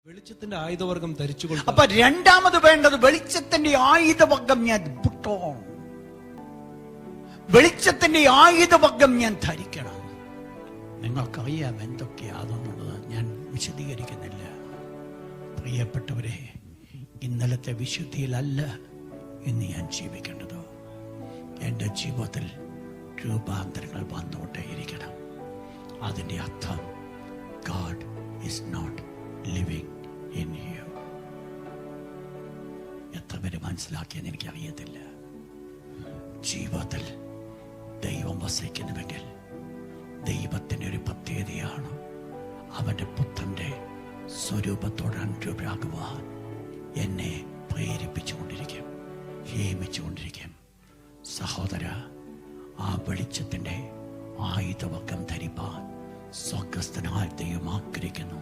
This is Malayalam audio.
വെളിച്ചത്തിന്റെ ആയുധവർഗം ധരിച്ചുകൊള്ളുക. അപ്പൊ രണ്ടാമത് വേണ്ടത് വെളിച്ചത്തിന്റെ ആയുധവർഗം ഞാൻ put on. വെളിച്ചത്തിന്റെ ആയുധവർഗം ഞാൻ ധരിക്കണം. നിങ്ങൾക്കറിയാം എന്തൊക്കെയാണെന്നുള്ളത് ഞാൻ വിശദീകരിക്കുന്നില്ല. പ്രിയപ്പെട്ടവരെ, ഇന്നലത്തെ വിശുദ്ധിയിലല്ല ഇന്ന് ഞാൻ ജീവിക്കേണ്ടത്. എൻ്റെ ജീവിതത്തിൽ രൂപാന്തരങ്ങൾ വന്നുകൊണ്ടേയിരിക്കണം. അതിൻ്റെ അർത്ഥം God is not living in you. എത്ര പേര് മനസ്സിലാക്കിയെന്ന് എനിക്കറിയത്തില്ല. ജീവിതത്തിൽ ദൈവം വസിക്കുന്നുവെങ്കിൽ ദൈവത്തിൻ്റെ ഒരു പ്രത്യേകതയാണ് അവൻ്റെ പുത്രൻ്റെ സ്വരൂപത്തോട് അനുരൂപരാകുവാൻ എന്നെ പ്രേരിപ്പിച്ചുകൊണ്ടിരിക്കും, ഹേമിച്ചുകൊണ്ടിരിക്കും. സഹോദര, ആ വെളിച്ചത്തിൻ്റെ ആയുധവർഗം ധരിപ്പാൻ സ്വർഗസ്ഥനായ ദൈവം ആഗ്രഹിക്കുന്നു.